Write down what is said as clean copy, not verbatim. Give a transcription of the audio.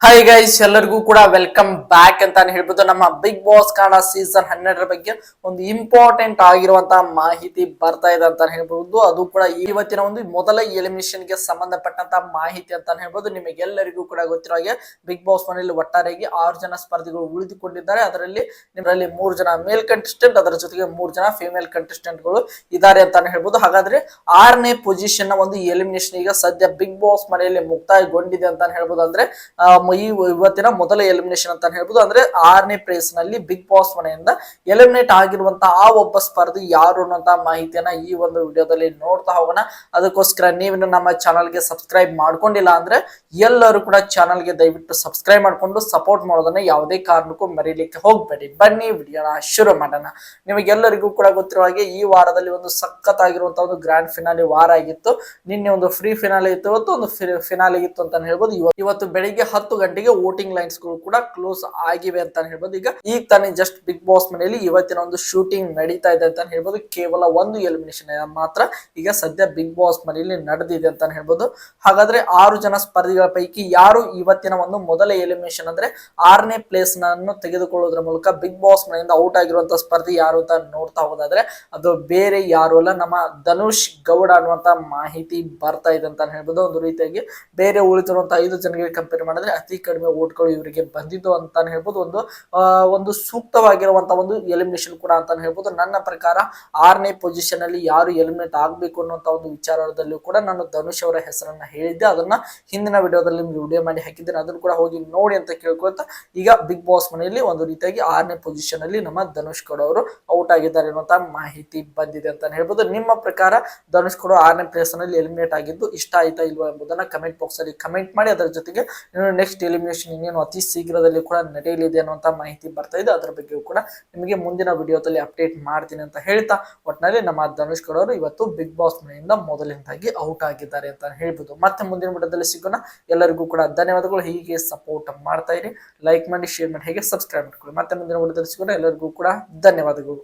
Hi guys, ಎಲ್ಲರಿಗೂ ಕೂಡ welcome back ಅಂತಾನೆ ಹೇಳ್ಬೋದು. ನಮ್ಮ ಬಿಗ್ ಬಾಸ್ ಕನ್ನಡ ಸೀಸನ್ 12 ಬಗ್ಗೆ ಒಂದು ಇಂಪಾರ್ಟೆಂಟ್ ಆಗಿರುವಂತಹ ಮಾಹಿತಿ ಬರ್ತಾ ಇದೆ ಅಂತಾನೆ ಹೇಳ್ಬಹುದು. ಅದು ಕೂಡ ಇವತ್ತಿನ ಒಂದು ಮೊದಲ ಎಲಿಮಿನೇಷನ್ ಗೆ ಸಂಬಂಧಪಟ್ಟಂತಹ ಮಾಹಿತಿ ಅಂತಾನೆ ಹೇಳ್ಬೋದು. ನಿಮಗೆಲ್ಲರಿಗೂ ಕೂಡ ಗೊತ್ತಿರೋ ಹಾಗೆ ಬಿಗ್ ಬಾಸ್ ಮನೆಯಲ್ಲಿ ಒಟ್ಟಾರೆಯಾಗಿ 6 ಜನ ಸ್ಪರ್ಧಿಗಳು ಉಳಿದುಕೊಂಡಿದ್ದಾರೆ. ಅದರಲ್ಲಿ 3 ಜನ ಮೇಲ್ ಕಂಟೆಸ್ಟೆಂಟ್, ಅದರ ಜೊತೆಗೆ 3 ಜನ ಫಿಮೇಲ್ ಕಂಟೆಸ್ಟೆಂಟ್ ಗಳು ಇದ್ದಾರೆ ಅಂತಾನೆ ಹೇಳ್ಬೋದು. ಹಾಗಾದ್ರೆ 6ನೇ ಪೊಸಿಷನ್ ನ ಒಂದು ಎಲಿಮಿನೇಷನ್ ಈಗ ಸದ್ಯ ಬಿಗ್ ಬಾಸ್ ಮನೆಯಲ್ಲಿ ಮುಕ್ತಾಯಗೊಂಡಿದೆ ಅಂತಾನೆ ಹೇಳ್ಬೋದು. ಅಂದ್ರೆ ಇವತ್ತಿನ ಮೊದಲ ಎಲಿಮಿನೇಷನ್ ಅಂತ ಹೇಳ್ಬೋದು. ಅಂದ್ರೆ 6ನೇ ಪ್ಲೇಸ್ ನಲ್ಲಿ ಬಿಗ್ ಬಾಸ್ ಮನೆಯಿಂದ ಎಲಿಮಿನೇಟ್ ಆಗಿರುವಂತಹ ಆ ಒಬ್ಬ ಸ್ಪರ್ಧಿ ಯಾರು ಅನ್ನುವಂತಹ ಮಾಹಿತಿಯನ್ನ ಈ ಒಂದು ವಿಡಿಯೋದಲ್ಲಿ ನೋಡ್ತಾ ಹೋಗೋಣ. ಅದಕ್ಕೋಸ್ಕರ ನೀವಿನ್ನು ನಮ್ಮ ಚಾನಲ್ಗೆ ಸಬ್ಸ್ಕ್ರೈಬ್ ಮಾಡ್ಕೊಂಡಿಲ್ಲ ಅಂದ್ರೆ ಎಲ್ಲರೂ ಕೂಡ ಚಾನಲ್ಗೆ ದಯವಿಟ್ಟು ಸಬ್ಸ್ಕ್ರೈಬ್ ಮಾಡ್ಕೊಂಡು ಸಪೋರ್ಟ್ ಮಾಡೋದನ್ನ ಯಾವುದೇ ಕಾರಣಕ್ಕೂ ಮರೀಲಿಕ್ಕೆ ಹೋಗ್ಬೇಡಿ. ಬನ್ನಿ ವಿಡಿಯೋನ ಶುರು ಮಾಡೋಣ. ನಿಮಗೆಲ್ಲರಿಗೂ ಕೂಡ ಗೊತ್ತಿರುವ ಹಾಗೆ ಈ ವಾರದಲ್ಲಿ ಒಂದು ಸಖತ್ತಾಗಿರುವಂತಹ ಒಂದು ಗ್ರ್ಯಾಂಡ್ ಫಿನಾಲೆ ವಾರ ಆಗಿತ್ತು. ನಿನ್ನೆ ಒಂದು ಫ್ರೀ ಫಿನಾಲೆ ಇತ್ತು, ಇವತ್ತು ಒಂದು ಫಿನಾಲೆ ಇತ್ತು ಅಂತ ಹೇಳ್ಬೋದು. ಇವತ್ತು ಬೆಳಿಗ್ಗೆ 10 ಗಂಟೆಗೆ ವೋಟಿಂಗ್ ಲೈನ್ಸ್ ಗಳು ಕೂಡ ಕ್ಲೋಸ್ ಆಗಿವೆ ಅಂತ ಹೇಳ್ಬೋದು. ಈಗ ತಾನೇ ಜಸ್ಟ್ ಬಿಗ್ ಬಾಸ್ ಮನೆಯಲ್ಲಿ ಇವತ್ತಿನ ಒಂದು ಶೂಟಿಂಗ್ ನಡೀತಾ ಇದೆ ಅಂತ ಹೇಳ್ಬೋದು. ಕೇವಲ ಒಂದು ಎಲಿಮಿನೇಷನ್ ಮಾತ್ರ ಈಗ ಸದ್ಯ ಬಿಗ್ ಬಾಸ್ ಮನೆಯಲ್ಲಿ ನಡೆದಿದೆ ಅಂತ ಹೇಳ್ಬೋದು. ಹಾಗಾದ್ರೆ 6 ಜನ ಸ್ಪರ್ಧಿಗಳ ಪೈಕಿ ಯಾರು ಇವತ್ತಿನ ಒಂದು ಮೊದಲ ಎಲಿಮಿನೇಷನ್ ಅಂದ್ರೆ 6ನೇ ಪ್ಲೇಸ್ ನನ್ನು ತೆಗೆದುಕೊಳ್ಳುವುದರ ಮೂಲಕ ಬಿಗ್ ಬಾಸ್ ಮನೆಯಿಂದ ಔಟ್ ಆಗಿರುವಂತಹ ಸ್ಪರ್ಧಿ ಯಾರು ಅಂತ ನೋಡ್ತಾ ಹೋದಾದ್ರೆ ಅದು ಬೇರೆ ಯಾರು ಅಲ್ಲ, ನಮ್ಮ ಧನುಷ್ ಗೌಡ ಅನ್ನುವಂತ ಮಾಹಿತಿ ಬರ್ತಾ ಇದೆ ಅಂತ ಹೇಳ್ಬೋದು. ಒಂದು ರೀತಿಯಾಗಿ ಬೇರೆ ಉಳಿದಿರುವಂತಹ 5 ಜನರಿಗೆ ಕಂಪೇರ್ ಮಾಡಿದ್ರೆ ಅತಿ ಕಡಿಮೆ ಓಟ್ಗಳು ಇವರಿಗೆ ಬಂದಿದ್ದು ಅಂತಾನೆ ಹೇಳ್ಬೋದು. ಒಂದು ಸೂಕ್ತವಾಗಿರುವಂತಹ ಒಂದು ಎಲಿಮಿನೇಷನ್ ಕೂಡ ಅಂತಾನೆ ಹೇಳ್ಬೋದು. ನನ್ನ ಪ್ರಕಾರ 6ನೇ ಪೊಸಿಷನ್ ಅಲ್ಲಿ ಯಾರು ಎಲಿಮಿನೇಟ್ ಆಗ್ಬೇಕು ಅನ್ನುವಂತ ಒಂದು ವಿಚಾರದಲ್ಲೂ ಕೂಡ ನಾನು ಧನುಷ್ ಅವರ ಹೆಸರನ್ನ ಹೇಳಿದ್ದೆ. ಅದನ್ನ ಹಿಂದಿನ ವಿಡಿಯೋದಲ್ಲಿ ವಿಡಿಯೋ ಮಾಡಿ ಹಾಕಿದ್ದೇನೆ, ಅದನ್ನು ಕೂಡ ಹೋಗಿ ನೋಡಿ ಅಂತ ಕೇಳ್ಕೊಳ್ತಾ ಈಗ ಬಿಗ್ ಬಾಸ್ ಮನೆಯಲ್ಲಿ ಒಂದು ರೀತಿಯಾಗಿ 6ನೇ ಪೊಸಿಷನ್ ಅಲ್ಲಿ ನಮ್ಮ ಧನುಷ್ ಗೌಡ ಅವರು ಔಟ್ ಆಗಿದ್ದಾರೆ ಅನ್ನುವಂತ ಮಾಹಿತಿ ಬಂದಿದೆ ಅಂತಾನೆ ಹೇಳ್ಬೋದು. ನಿಮ್ಮ ಪ್ರಕಾರ ಧನುಷ್ ಗೌಡ 6ನೇ ಪ್ಲೇಸ್ ನಲ್ಲಿ ಎಲಿಮಿನೇಟ್ ಆಗಿದ್ದು ಇಷ್ಟ ಆಯ್ತಾ ಇಲ್ವಾ ಎಂಬುದನ್ನ ಕಮೆಂಟ್ ಬಾಕ್ಸ್ ಅಲ್ಲಿ ಕಮೆಂಟ್ ಮಾಡಿ. ಅದರ ಜೊತೆಗೆ ನೆಕ್ಸ್ಟ್ ಎಲಿಮಿನೇಷನ್ ಇನ್ನೇನು ಅತಿ ಶೀಘ್ರದಲ್ಲಿ ಕೂಡ ನಡೆಯಲಿದೆ ಅನ್ನುವಂತ ಮಾಹಿತಿ ಬರ್ತಾ ಇದೆ. ಅದರ ಬಗ್ಗೆ ಕೂಡ ನಿಮಗೆ ಮುಂದಿನ ವಿಡಿಯೋದಲ್ಲಿ ಅಪ್ಡೇಟ್ ಮಾಡ್ತೀನಿ ಅಂತ ಹೇಳ್ತಾ, ಒಟ್ಟಿನಲ್ಲಿ ನಮ್ಮ ಧನುಷ್ ಗೌಡ ಅವರು ಇವತ್ತು ಬಿಗ್ ಬಾಸ್ ಮನೆಯಿಂದ ಮೊದಲಿನದಾಗಿ ಔಟ್ ಆಗಿದ್ದಾರೆ ಅಂತ ಹೇಳ್ಬೋದು. ಮತ್ತೆ ಮುಂದಿನ ವಿಡಿಯೋದಲ್ಲಿ ಸಿಗೋಣ. ಎಲ್ಲರಿಗೂ ಕೂಡ ಧನ್ಯವಾದಗಳು. ಹೀಗೆ ಸಪೋರ್ಟ್ ಮಾಡ್ತಾ ಇರಿ, ಲೈಕ್ ಮಾಡಿ, ಶೇರ್ ಮಾಡಿ, ಹೇಗೆ ಸಬ್ಸ್ಕ್ರೈಬ್ ಮಾಡ್ಕೊಳ್ಳಿ. ಮತ್ತೆ ಮುಂದಿನ ವಿಡಿಯೋದಲ್ಲಿ ಸಿಗೋಣ. ಎಲ್ಲರಿಗೂ ಕೂಡ ಧನ್ಯವಾದಗಳು.